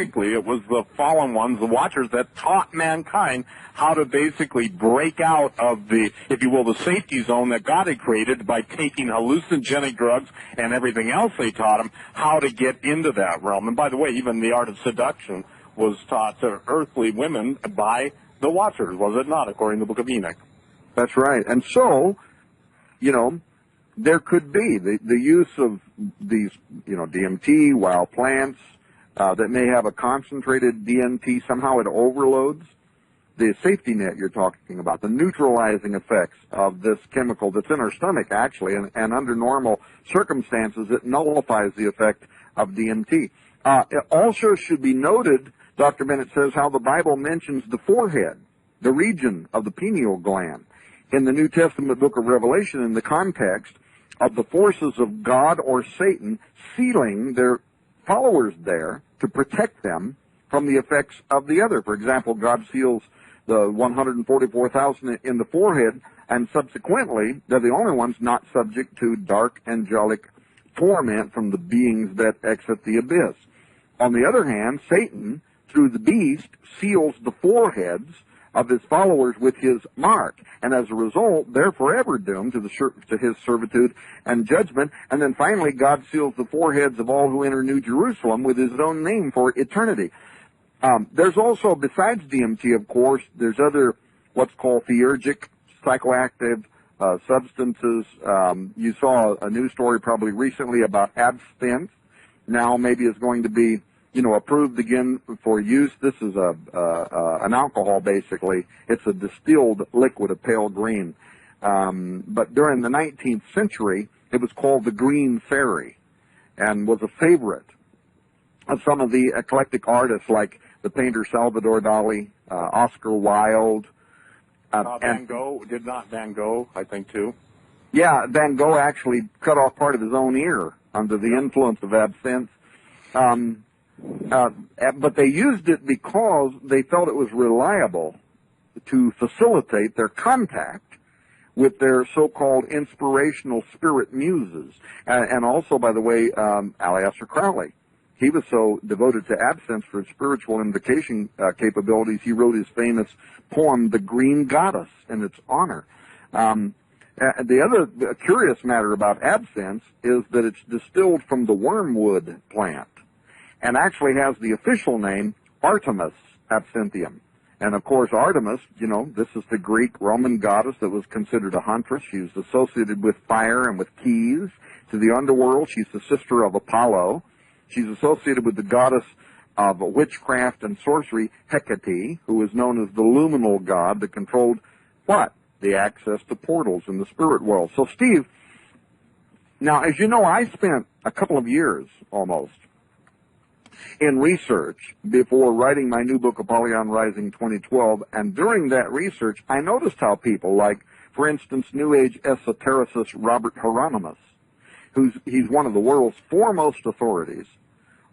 specifically, it was the fallen ones, the Watchers, that taught mankind how to basically break out of the, if you will, the safety zone that God had created by taking hallucinogenic drugs and everything else they taught them, how to get into that realm. And by the way, even the art of seduction was taught to earthly women by the Watchers, was it not, according to the Book of Enoch? That's right. And so, you know, there could be the use of these, you know, DMT, wild plants, that may have a concentrated DMT. Somehow it overloads the safety net you're talking about, the neutralizing effects of this chemical that's in our stomach, actually, and under normal circumstances, it nullifies the effect of DMT. It also should be noted, Dr. Bennett says, how the Bible mentions the forehead, the region of the pineal gland, in the New Testament book of Revelation in the context of the forces of God or Satan sealing their followers there to protect them from the effects of the other. For example, God seals the 144,000 in the forehead, and subsequently, they're the only ones not subject to dark angelic torment from the beings that exit the abyss. On the other hand, Satan, through the beast, seals the foreheads of his followers with his mark, and as a result, they're forever doomed to his servitude and judgment. And then finally, God seals the foreheads of all who enter New Jerusalem with his own name for eternity. There's also, besides DMT, of course, there's other what's called theurgic, psychoactive substances. You saw a news story probably recently about absinthe. Now maybe it's going to be, you know, approved again for use. This is an alcohol, basically. It's a distilled liquid of pale green. But during the 19th century, it was called the Green Fairy and was a favorite of some of the eclectic artists like the painter Salvador Dali, Oscar Wilde. Van Gogh, did not Van Gogh, I think, too? Yeah, Van Gogh actually cut off part of his own ear under the influence of absinthe. But they used it because they felt it was reliable to facilitate their contact with their so-called inspirational spirit muses. And also, by the way, Aleister Crowley. He was so devoted to absinthe for his spiritual invocation capabilities, he wrote his famous poem, The Green Goddess, in its honor. The other curious matter about absinthe is that it's distilled from the wormwood plant, and actually has the official name Artemis absinthium. And of course, Artemis, you know, this is the Greek Roman goddess that was considered a huntress. She was associated with fire and with keys to the underworld. She's the sister of Apollo. She's associated with the goddess of witchcraft and sorcery, Hecate, who is known as the luminal god that controlled what? The access to portals in the spirit world. So, Steve, now, as you know, I spent a couple of years almost in research before writing my new book, Apollyon Rising 2012, and during that research, I noticed how people like, for instance, New Age esotericist Robert Hieronymus, he's one of the world's foremost authorities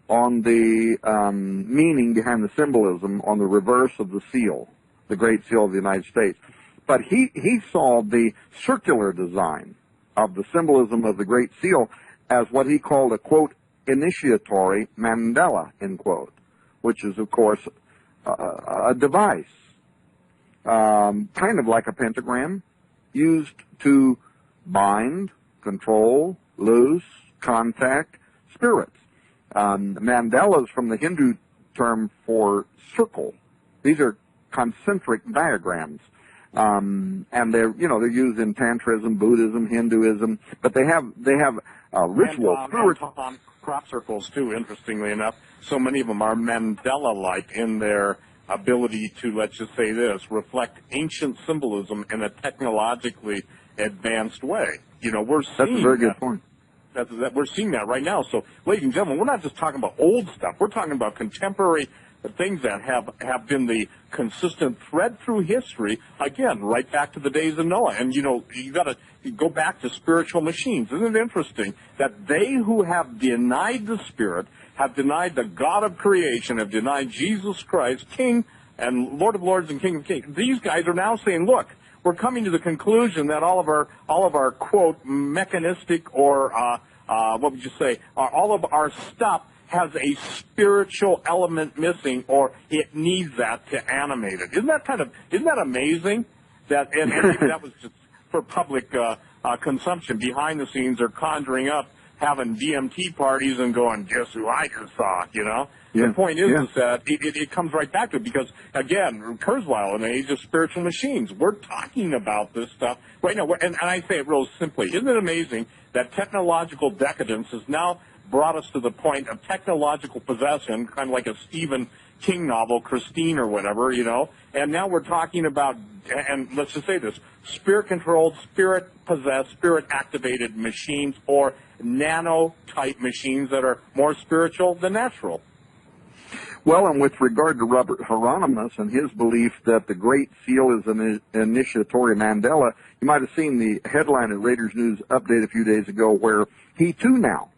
on the meaning behind the symbolism on the reverse of the seal, the Great Seal of the United States. But he saw the circular design of the symbolism of the Great Seal as what he called a, quote, initiatory mandala, end quote, which is, of course, a device, kind of like a pentagram, used to bind, control, loose, contact spirits. Mandalas from the Hindu term for circle. These are concentric diagrams. And they're used in Tantrism, Buddhism, Hinduism, but they have ritual, spiritual. Crop circles, too, interestingly enough. So many of them are Mandela-like in their ability to, let's just say this, reflect ancient symbolism in a technologically advanced way. You know, we're seeing That's a very good point. We're seeing that right now. So, ladies and gentlemen, we're not just talking about old stuff. We're talking about contemporary things that have been the consistent thread through history, again, right back to the days of Noah. And, you know, you got to go back to spiritual machines. Isn't it interesting that they who have denied the Spirit, have denied the God of creation, have denied Jesus Christ, King and Lord of Lords and King of Kings, these guys are now saying, look, we're coming to the conclusion that all of our quote, mechanistic or, what would you say, all of our stuff has a spiritual element missing, or it needs that to animate it. Isn't that amazing? And maybe that was just for public consumption. Behind the scenes, they're conjuring up having DMT parties and going, guess who I just saw, you know? Yeah. The point is that it comes right back to it because, again, Kurzweil, in the age of spiritual machines, we're talking about this stuff right now. And I say it real simply. Isn't it amazing that technological decadence has now brought us to the point of technological possession, kind of like a Stephen King novel, Christine or whatever, you know? And now we're talking about, and let's just say this, spirit-controlled, spirit-possessed, spirit-activated machines, or nano-type machines that are more spiritual than natural. Well, and with regard to Robert Hieronymus and his belief that the Great Seal is an initiatory Mandela, you might have seen the headline at Raiders News Update a few days ago where he too now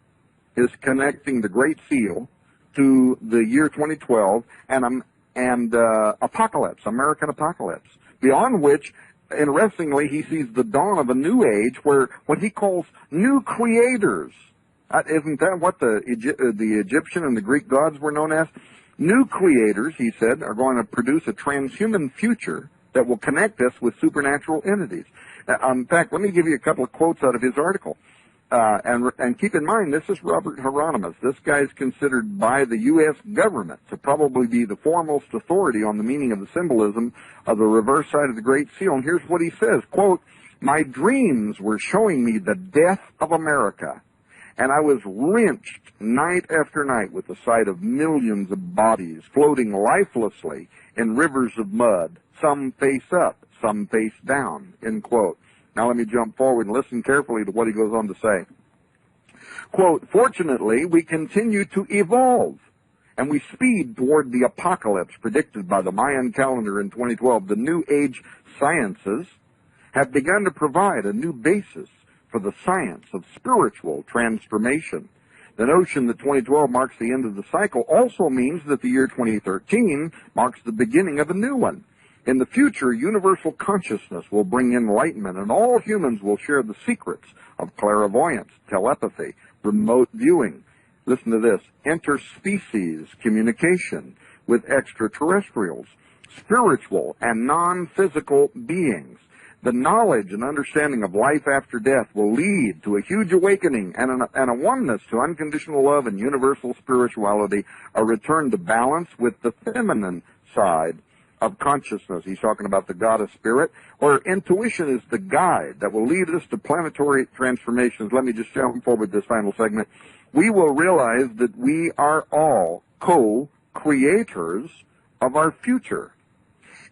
is connecting the Great Seal to the year 2012 and apocalypse, American apocalypse, beyond which, interestingly, he sees the dawn of a new age where what he calls new creators. Isn't that what the Egyptian and the Greek gods were known as? New creators, he said, are going to produce a transhuman future that will connect us with supernatural entities. In fact, let me give you a couple of quotes out of his article. And keep in mind, this is Robert Hieronymus. This guy is considered by the U.S. government to probably be the foremost authority on the meaning of the symbolism of the reverse side of the Great Seal. And here's what he says, quote, "My dreams were showing me the death of America, and I was wrenched night after night with the sight of millions of bodies floating lifelessly in rivers of mud, some face up, some face down," end quote. Now let me jump forward and listen carefully to what he goes on to say. Quote, "Fortunately, we continue to evolve, and we speed toward the apocalypse predicted by the Mayan calendar in 2012. The New Age sciences have begun to provide a new basis for the science of spiritual transformation. The notion that 2012 marks the end of the cycle also means that the year 2013 marks the beginning of a new one. In the future, universal consciousness will bring enlightenment, and all humans will share the secrets of clairvoyance, telepathy, remote viewing." Listen to this. "Interspecies communication with extraterrestrials, spiritual and non-physical beings. The knowledge and understanding of life after death will lead to a huge awakening and a oneness to unconditional love and universal spirituality, a return to balance with the feminine side of consciousness." He's talking about the goddess spirit, or intuition is the guide that will lead us to planetary transformations. Let me just jump forward this final segment. "We will realize that we are all co-creators of our future,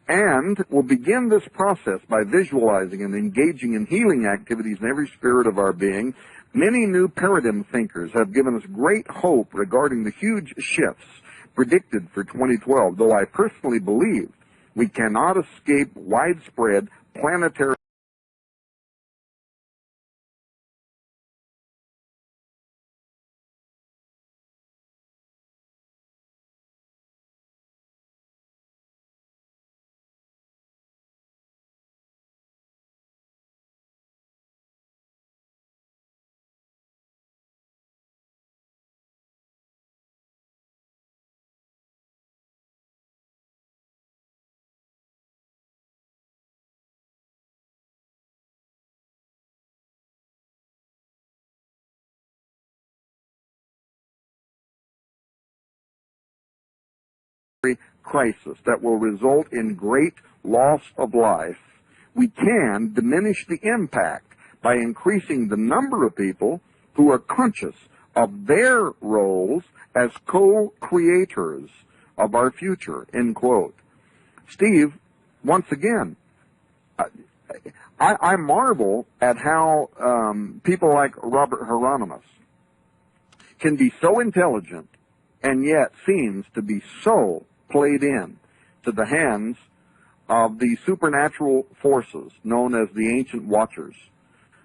and will begin this process by visualizing and engaging in healing activities in every spirit of our being. Many new paradigm thinkers have given us great hope regarding the huge shifts predicted for 2012, though I personally believe we cannot escape widespread planetary crisis that will result in great loss of life. We can diminish the impact by increasing the number of people who are conscious of their roles as co-creators of our future," end quote. Steve, once again, I marvel at how people like Robert Hieronymus can be so intelligent and yet seems to be so played in to the hands of the supernatural forces known as the Ancient Watchers,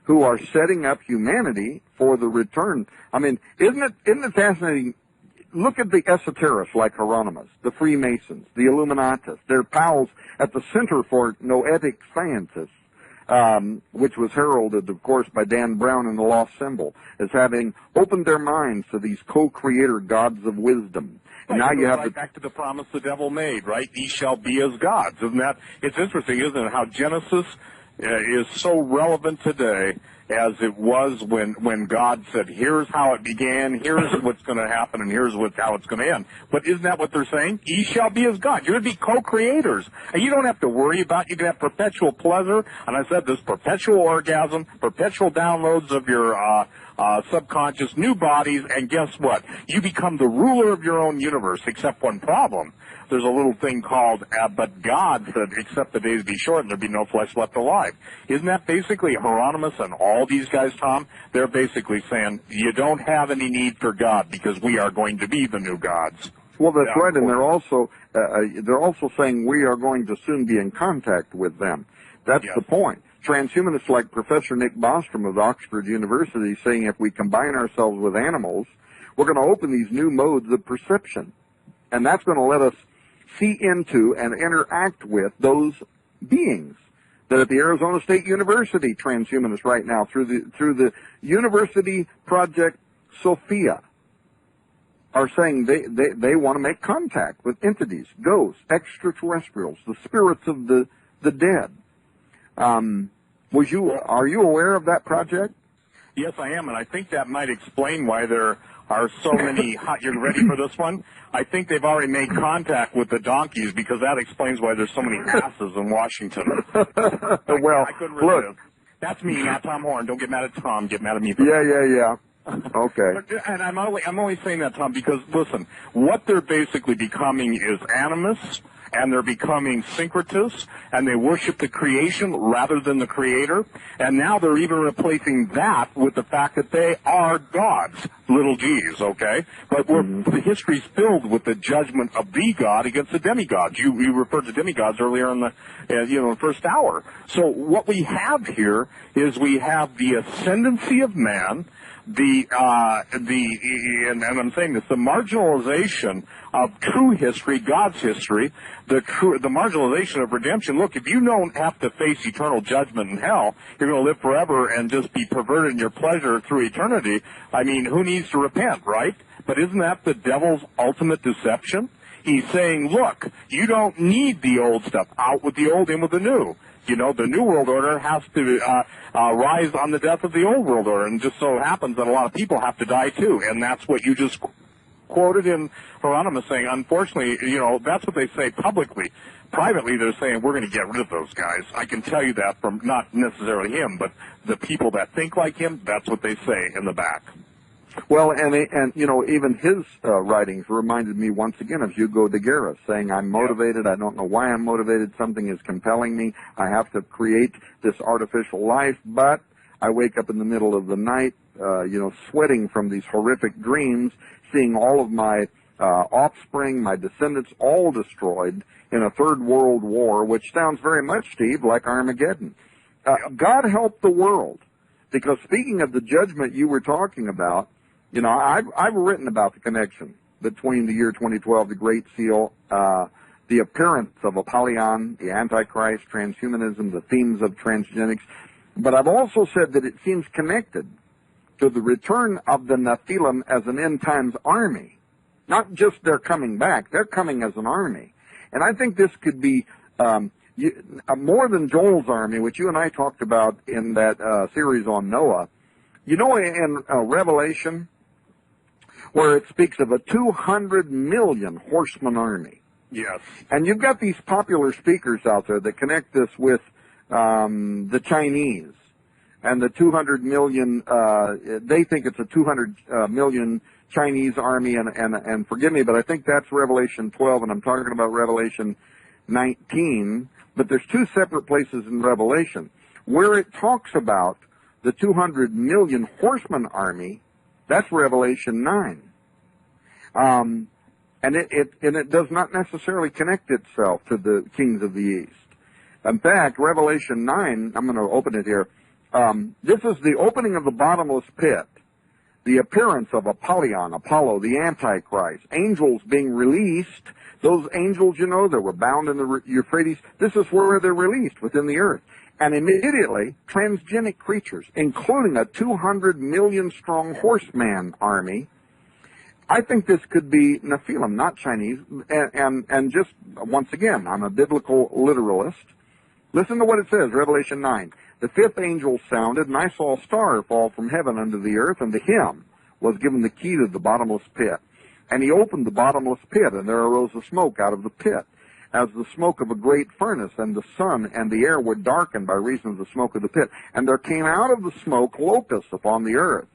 who are setting up humanity for the return. I mean, isn't it fascinating? Look at the esoterists like Hieronymus, the Freemasons, the Illuminatis, their pals at the Center for Noetic Sciences, which was heralded, of course, by Dan Brown in The Lost Symbol, as having opened their minds to these co-creator gods of wisdom. And now you have right back to the promise the devil made, right? Ye shall be as gods. Isn't that? It's interesting, isn't it, how Genesis is so relevant today as it was when God said, here's how it began, here's what's going to happen, and here's how it's going to end. But isn't that what they're saying? Ye shall be as God. You're going to be co-creators. And you don't have to worry about, you can have perpetual pleasure. And I said this, perpetual orgasm, perpetual downloads of your subconscious, new bodies, and guess what? You become the ruler of your own universe, except one problem. There's a little thing called, but God said, except the days be short and there be no flesh left alive. Isn't that basically Hieronymus and all these guys, Tom? They're basically saying, you don't have any need for God because we are going to be the new gods. Well, that's right, and they're also saying we are going to soon be in contact with them. That's the point. Transhumanists like Professor Nick Bostrom of Oxford University saying if we combine ourselves with animals, we're going to open these new modes of perception. And that's going to let us see into and interact with those beings that at the Arizona State University transhumanists right now through the University Project Sophia are saying they want to make contact with entities, ghosts, extraterrestrials, the spirits of the dead. Are you aware of that project? Yes, I am, and I think that might explain why there are so many. You're ready for this one? I think they've already made contact with the donkeys because that explains why there's so many asses in Washington. Well, I couldn't resist. Look, that's me, not Tom Horn. Don't get mad at Tom. Get mad at me. Yeah. Okay. And I'm only saying that, Tom, because listen, what they're basically becoming is animists, and they're becoming syncretists, and they worship the creation rather than the creator. And now they're even replacing that with the fact that they are gods, little g's, okay? But the history's filled with the judgment of the God against the demigods. You referred to demigods earlier in the first hour. So what we have here is we have the ascendancy of man, and I'm saying this, the marginalization of true history, God's history, the marginalization of redemption. Look, if you don't have to face eternal judgment in hell, you're going to live forever and just be perverted in your pleasure through eternity. I mean, who needs to repent, right? But isn't that the devil's ultimate deception? He's saying, look, you don't need the old stuff. Out with the old, in with the new. You know, the New World Order has to rise on the death of the Old World Order, and just so happens that a lot of people have to die too, and that's what you just quoted in Hieronymus saying, unfortunately, that's what they say publicly. Privately, they're saying, we're going to get rid of those guys. I can tell you that from not necessarily him, but the people that think like him, that's what they say in the back. Well, and even his writings reminded me once again of Hugo de Guerra, saying, I'm motivated, I don't know why I'm motivated, something is compelling me, I have to create this artificial life, but I wake up in the middle of the night, sweating from these horrific dreams, seeing all of my offspring, my descendants, all destroyed in a third world war, which sounds very much, Steve, like Armageddon. God help the world, because speaking of the judgment you were talking about, I've written about the connection between the year 2012, the Great Seal, the appearance of Apollyon, the Antichrist, transhumanism, the themes of transgenics. But I've also said that it seems connected to the return of the Nephilim as an end times army. Not just they're coming back, they're coming as an army. And I think this could be more than Joel's army, which you and I talked about in that series on Noah. In Revelation, where it speaks of a 200 million horseman army. Yes. And you've got these popular speakers out there that connect this with the Chinese and the 200 million, they think it's a 200 million Chinese army, and forgive me, but I think that's Revelation 12, and I'm talking about Revelation 19, but there's two separate places in Revelation where it talks about the 200 million horseman army. That's Revelation 9. And it does not necessarily connect itself to the kings of the East. In fact, Revelation 9, I'm going to open it here. This is the opening of the bottomless pit, the appearance of Apollyon, Apollo, the Antichrist, angels being released. Those angels, that were bound in the Euphrates, this is where they're released within the earth. And immediately, transgenic creatures, including a 200 million strong horseman army. I think this could be Nephilim, not Chinese. And just, once again, I'm a biblical literalist. Listen to what it says, Revelation 9. The fifth angel sounded, and I saw a star fall from heaven unto the earth, and to him was given the key to the bottomless pit. And he opened the bottomless pit, and there arose a smoke out of the pit, as the smoke of a great furnace, and the sun and the air were darkened by reason of the smoke of the pit. And there came out of the smoke locusts upon the earth,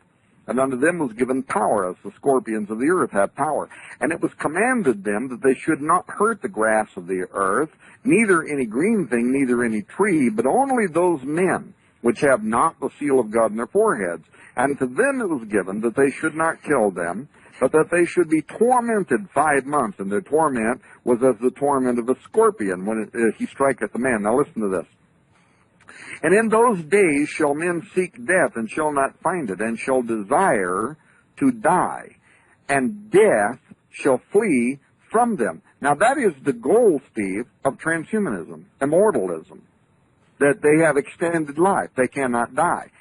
and unto them was given power, as the scorpions of the earth have power. And it was commanded them that they should not hurt the grass of the earth, neither any green thing, neither any tree, but only those men which have not the seal of God in their foreheads. And to them it was given that they should not kill them, but that they should be tormented 5 months. And their torment was as the torment of a scorpion when he striketh a man. Now listen to this. And in those days shall men seek death, and shall not find it, and shall desire to die, and death shall flee from them. Now that is the goal, Steve, of transhumanism, immortalism, that they have extended life. They cannot die.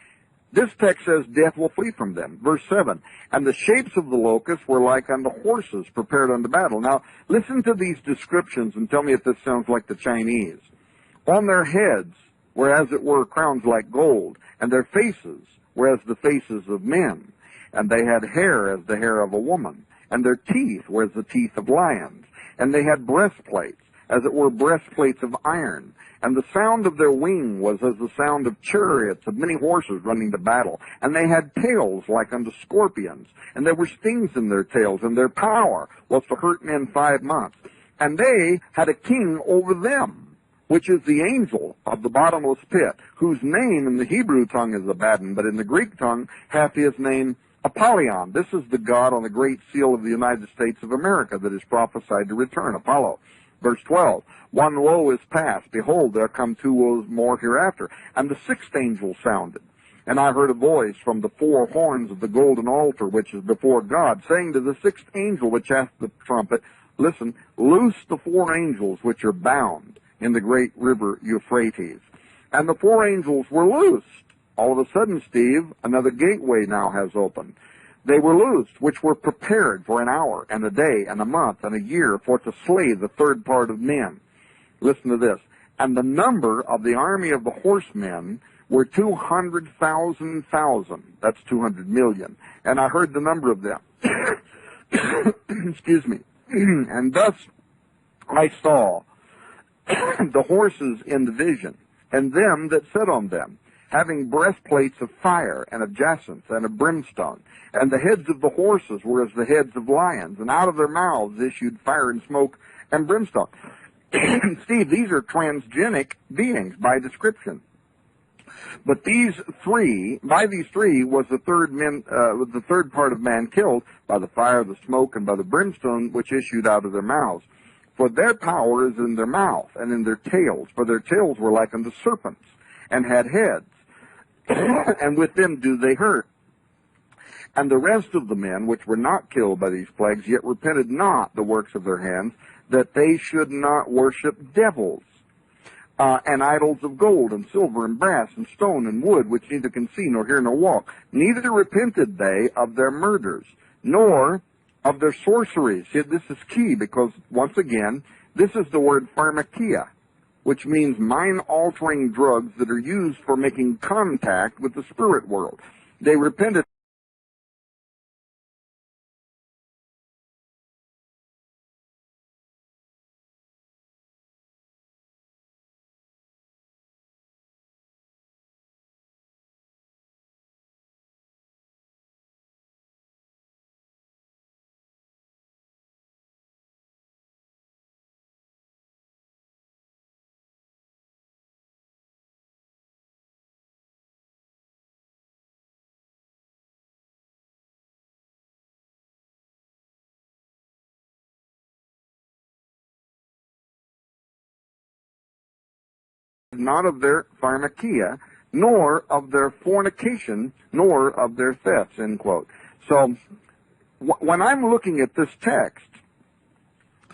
This text says death will flee from them. Verse 7, and the shapes of the locusts were like unto horses prepared unto battle. Now listen to these descriptions and tell me if this sounds like the Chinese. On their heads were as it were crowns like gold, and their faces were as the faces of men, and they had hair as the hair of a woman, and their teeth were as the teeth of lions, and they had breastplates, as it were breastplates of iron, and the sound of their wing was as the sound of chariots of many horses running to battle, and they had tails like unto scorpions, and there were stings in their tails, and their power was to hurt men 5 months, and they had a king over them, which is the angel of the bottomless pit, whose name in the Hebrew tongue is Abaddon, but in the Greek tongue hath his name Apollyon. This is the God on the great seal of the United States of America that is prophesied to return, Apollo. Verse 12, one woe is past, behold, there come 2 woes more hereafter. And the 6th angel sounded, and I heard a voice from the 4 horns of the golden altar which is before God, saying to the 6th angel which hath the trumpet, listen, loose the 4 angels which are bound in the great river Euphrates. And the 4 angels were loosed. All of a sudden, Steve, another gateway now has opened. They were loosed, which were prepared for an hour, and a day, and a month, and a year, for to slay the 3rd part of men. Listen to this. And the number of the army of the horsemen were 200,000. That's 200 million. And I heard the number of them. Excuse me. And thus I saw the horses in the vision, and them that sat on them, having breastplates of fire, and of jacinth, and of brimstone. And the heads of the horses were as the heads of lions, and out of their mouths issued fire and smoke and brimstone. Steve, these are transgenic beings by description. But by these three was the 3rd part of man killed by the fire, the smoke, and by the brimstone which issued out of their mouths. For their power is in their mouth and in their tails, for their tails were like unto serpents, and had heads, and with them do they hurt. And the rest of the men which were not killed by these plagues, yet repented not the works of their hands, that they should not worship devils, and idols of gold, and silver, and brass, and stone, and wood, which neither can see, nor hear, nor walk. Neither repented they of their murders, nor of their sorceries. See, this is key, because, once again, this is the word pharmakia, which means mind-altering drugs that are used for making contact with the spirit world. They repented not of their pharmakia, nor of their fornication, nor of their thefts, end quote. So, when I'm looking at this text,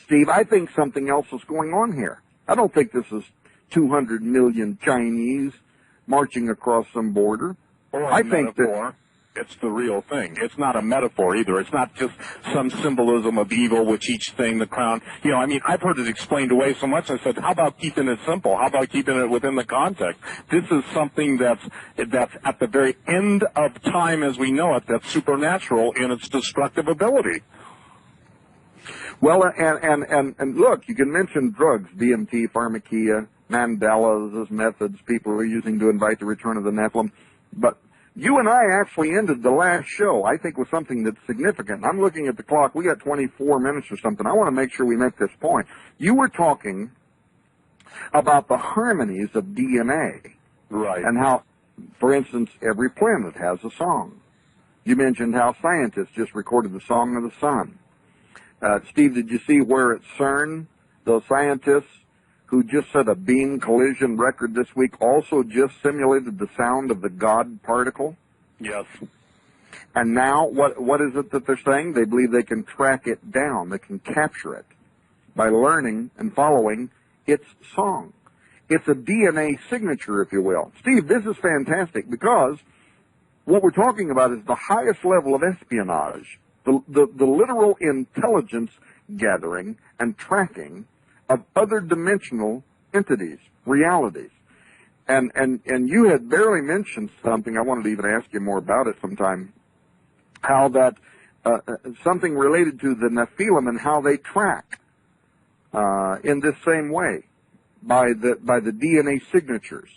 Steve, I think something else is going on here. I don't think this is 200 million Chinese marching across some border. Or I think that it's the real thing. It's not a metaphor either. It's not just some symbolism of evil, which each thing, the crown. You know, I mean, I've heard it explained away so much. I said, how about keeping it simple? How about keeping it within the context? This is something that's at the very end of time as we know it, that's supernatural in its destructive ability. Well, and look, you can mention drugs, DMT, pharmakia, Mandela's methods people are using to invite the return of the Nephilim. But you and I actually ended the last show, I think, with something that's significant. I'm looking at the clock. We got 24 minutes or something. I want to make sure we make this point. You were talking about the harmonies of DNA. Right. And how, for instance, every planet has a song. You mentioned how scientists just recorded the song of the sun. Steve, did you see where at CERN, those scientists who just set a beam collision record this week also just simulated the sound of the God particle? Yes. And now, what is it that they're saying? They believe they can track it down. They can capture it by learning and following its song. It's a DNA signature, if you will. Steve, this is fantastic because what we're talking about is the highest level of espionage, the literal intelligence gathering and tracking of other dimensional entities, realities. And you had barely mentioned something. I wanted to even ask you more about it sometime, how that something related to the Nephilim and how they track in this same way by the DNA signatures.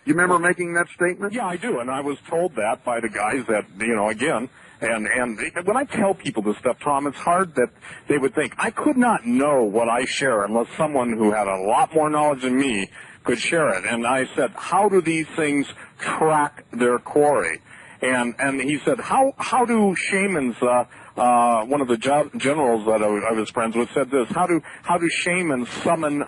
You remember making that statement? Yeah, I do, and I was told that by the guys that, you know, again, and when I tell people this stuff, Tom, it's hard that they would think, I could not know what I share unless someone who had a lot more knowledge than me could share it. And I said, how do these things track their quarry? And he said, how do shamans, one of the generals that I was friends with said this, how do shamans summon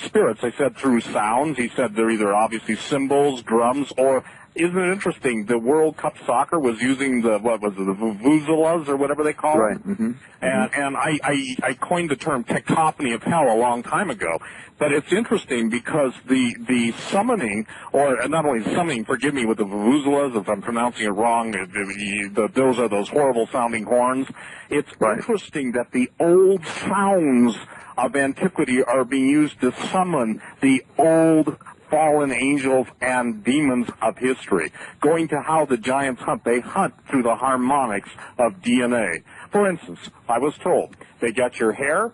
spirits? I said through sounds. He said they're either obviously cymbals, drums, or isn't it interesting? The World Cup soccer was using the vuvuzelas or whatever they call right. it. Mm-hmm. And I coined the term cacophony of hell a long time ago. But it's interesting because the summoning, or not only summoning, forgive me with the vuvuzelas if I'm pronouncing it wrong, those are those horrible sounding horns. It's interesting that the old sounds of antiquity are being used to summon the old fallen angels and demons of history. Going to how the giants hunt, they hunt through the harmonics of DNA. For instance, I was told, they got your hair,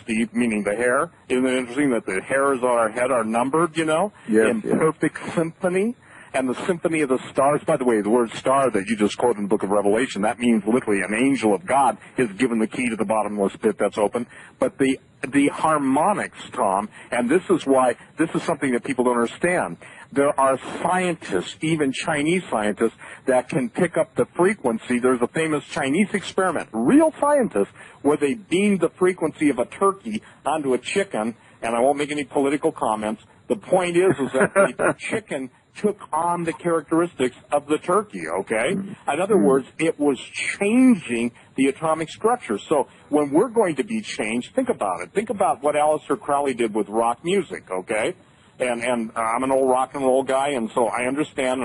Steve, meaning the hair. Isn't it interesting that the hairs on our head are numbered, you know, in perfect symphony? And the symphony of the stars, by the way, the word star that you just quoted in the book of Revelation, that means literally an angel of God is given the key to the bottomless pit that's open. But the harmonics, Tom, and this is something that people don't understand. There are scientists, even Chinese scientists, that can pick up the frequency. There's a famous Chinese experiment, real scientists, where they beamed the frequency of a turkey onto a chicken, and I won't make any political comments. The point is that the chicken took on the characteristics of the turkey, okay? In other words, it was changing the atomic structure. So when we're going to be changed, think about it. Think about what Aleister Crowley did with rock music, okay? And I'm an old rock and roll guy, and so I understand,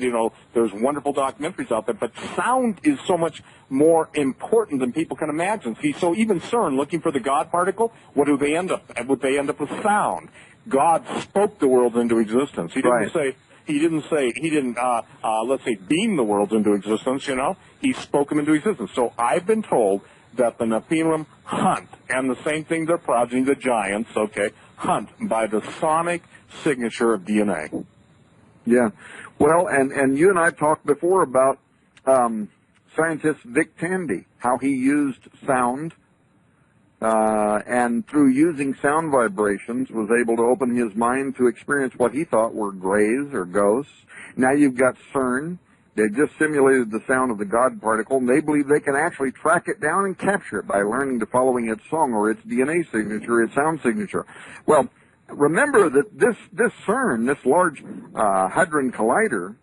you know, there's wonderful documentaries out there, but sound is so much more important than people can imagine. See, so even CERN, looking for the God particle, what do they end up? Would they end up with sound? God spoke the world into existence. He didn't let's say, beam the world into existence, you know. He spoke them into existence. So I've been told that the Nephilim hunt, and the same thing their progeny, the giants, okay, hunt by the sonic signature of DNA. Yeah. Well, and you and I talked before about scientist Vic Tandy, how he used sound, and through using sound vibrations was able to open his mind to experience what he thought were grays or ghosts. Now you've got CERN. They just simulated the sound of the God particle, and they believe they can actually track it down and capture it by learning to following its song or its DNA signature, its sound signature. Well, remember that this CERN, this Large Hadron Collider,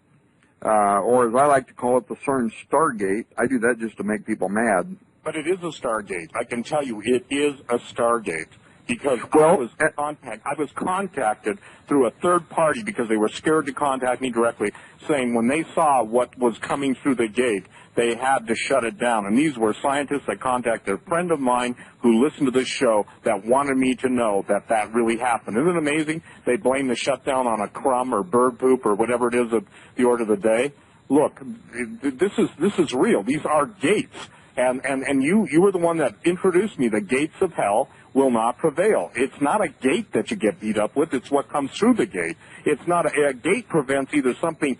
or as I like to call it, the CERN Stargate, I do that just to make people mad. But it is a Stargate. I can tell you, it is a Stargate. because Well, I was contacted through a third party because they were scared to contact me directly, saying when they saw what was coming through the gate, they had to shut it down. And these were scientists that contacted a friend of mine who listened to this show that wanted me to know that that really happened. Isn't it amazing? They blame the shutdown on a crumb or bird poop or whatever it is at the order of the day. Look, this is real. These are gates. And you were the one that introduced me. The gates of hell will not prevail. It's not a gate that you get beat up with. It's what comes through the gate. It's not a gate prevents either something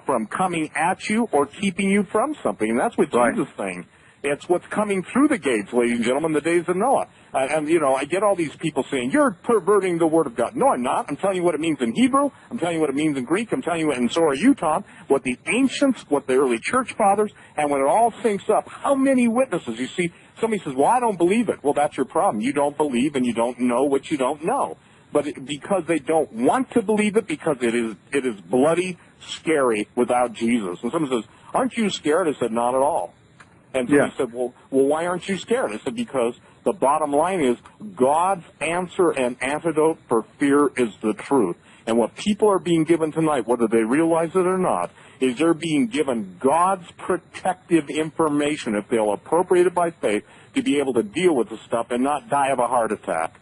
from coming at you or keeping you from something. And that's what Jesus is saying. It's what's coming through the gates, ladies and gentlemen, the days of Noah. I get all these people saying, you're perverting the Word of God. No, I'm not. I'm telling you what it means in Hebrew. I'm telling you what it means in Greek. I'm telling you, and so are you, Tom, what the ancients, what the early church fathers, and when it all syncs up, how many witnesses? You see, somebody says, well, I don't believe it. Well, that's your problem. You don't believe and you don't know what you don't know. But because they don't want to believe it, because it is bloody scary without Jesus. And someone says, aren't you scared? I said, not at all. And so he said, well, why aren't you scared? I said, because the bottom line is God's answer and antidote for fear is the truth. And what people are being given tonight, whether they realize it or not, is they're being given God's protective information, if they'll appropriate it by faith, to be able to deal with the stuff and not die of a heart attack.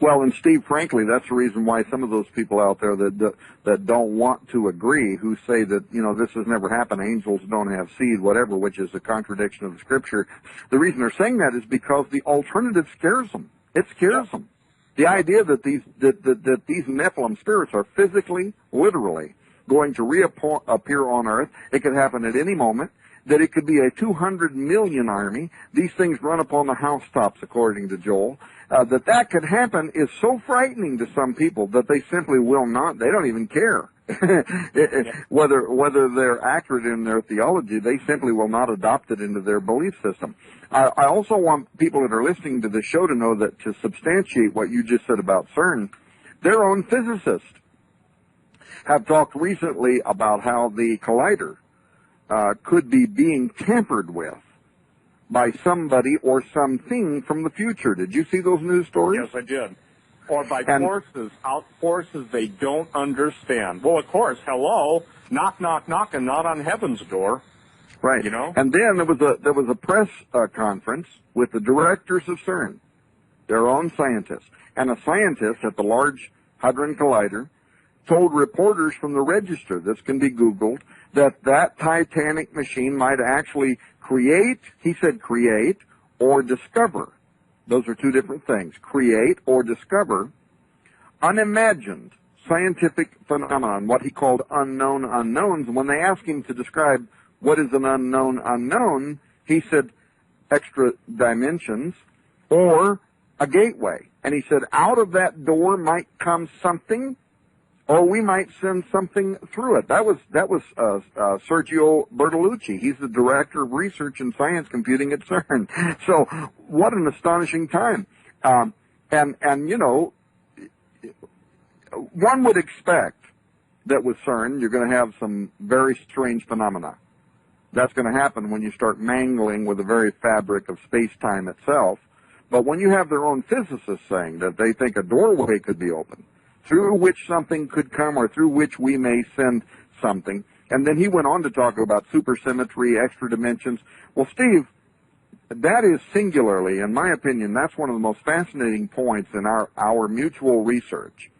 Well, and Steve, frankly, that's the reason why some of those people out there that don't want to agree, who say that, this has never happened, angels don't have seed, whatever, which is a contradiction of the Scripture. The reason they're saying that is because the alternative scares them. It scares them. The idea that these Nephilim spirits are physically, literally, going to reappear on Earth. It could happen at any moment. That it could be a 200 million army. These things run up on the housetops, according to Joel. That could happen is so frightening to some people that they simply will not. They don't even care whether they're accurate in their theology. They simply will not adopt it into their belief system. I also want people that are listening to this show to know that to substantiate what you just said about CERN, their own physicists have talked recently about how the collider could be being tampered with by somebody or something from the future. Did you see those news stories? Yes, I did. Or by forces they don't understand. Well, of course, hello, knock, knock, knock, and not on heaven's door. Right. And then there was a press conference with the directors of CERN, their own scientists, and a scientist at the Large Hadron Collider told reporters from the Register, this can be Googled, that Titanic machine might actually create or discover. Those are two different things. Create or discover unimagined scientific phenomenon, what he called unknown unknowns. And when they asked him to describe what is an unknown unknown, he said extra dimensions or a gateway. And he said out of that door might come something, or we might send something through it. That was Sergio Bertolucci. He's the director of research and science computing at CERN. So what an astonishing time. One would expect that with CERN you're going to have some very strange phenomena. That's going to happen when you start mangling with the very fabric of space-time itself. But when you have their own physicists saying that they think a doorway could be open, through which something could come or through which we may send something. And then he went on to talk about supersymmetry, extra dimensions. Well, Steve, that is singularly, in my opinion, that's one of the most fascinating points in our mutual research.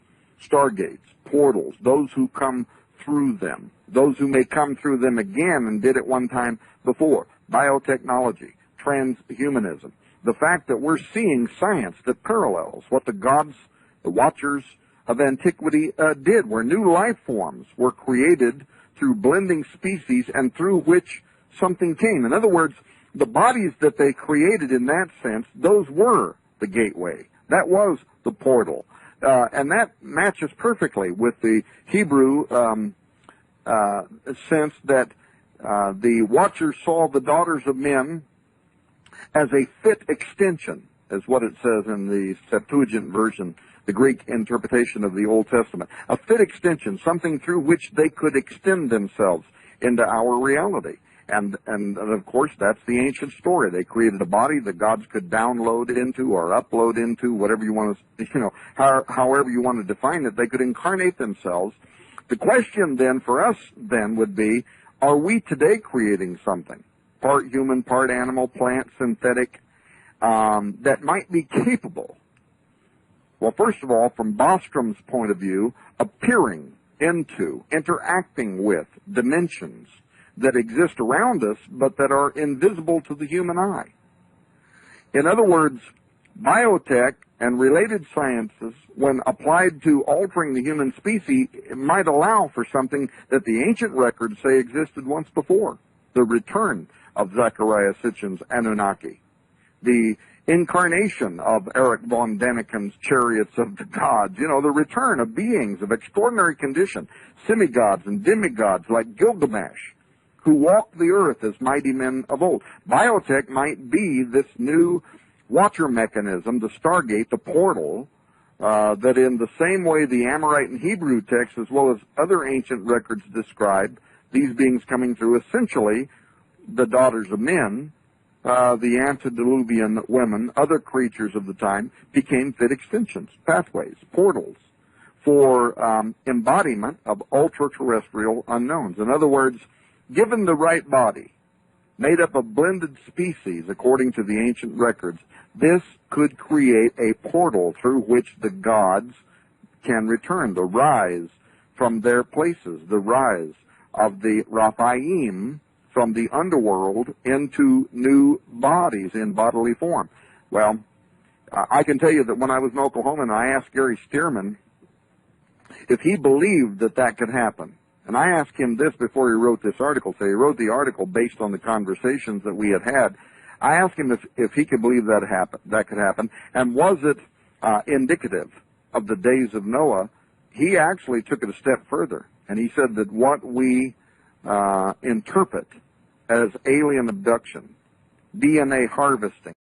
Stargates, portals, those who come through them, those who may come through them again and did it one time before. Biotechnology, transhumanism. The fact that we're seeing science that parallels what the gods, the watchers of antiquity did, where new life forms were created through blending species and through which something came. In other words, the bodies that they created in that sense, those were the gateway. That was the portal. And that matches perfectly with the Hebrew sense that the watchers saw the daughters of men as a fit extension, is what it says in the Septuagint version, the Greek interpretation of the Old Testament. A fit extension, something through which they could extend themselves into our reality. And of course, that's the ancient story. They created a body that gods could download into or upload into, whatever you want to, however you want to define it. They could incarnate themselves. The question then for us then would be, are we today creating something, part human, part animal, plant, synthetic, that might be capable? Well, first of all, from Bostrom's point of view, appearing into, interacting with dimensions that exist around us, but that are invisible to the human eye. In other words, biotech and related sciences, when applied to altering the human species, might allow for something that the ancient records say existed once before: the return of Zechariah Sitchin's Anunnaki, the incarnation of Erich von Däniken's Chariots of the Gods, the return of beings of extraordinary condition, semi-gods and demigods like Gilgamesh, who walked the earth as mighty men of old. Biotech might be this new watcher mechanism, the Stargate, the portal, that in the same way the Amorite and Hebrew texts, as well as other ancient records describe these beings coming through, essentially the daughters of men, the antediluvian women, other creatures of the time, became fit extensions, pathways, portals for embodiment of ultra-terrestrial unknowns. In other words, given the right body, made up of blended species, according to the ancient records, this could create a portal through which the gods can return, the rise from their places, the rise of the Raphaim from the underworld into new bodies in bodily form. Well, I can tell you that when I was in Oklahoma and I asked Gary Stearman if he believed that that could happen, and I asked him this before he wrote this article, so he wrote the article based on the conversations that we had had. I asked him if he could believe that could happen, and was it indicative of the days of Noah. He actually took it a step further, and he said that what we interpret as alien abduction, DNA harvesting,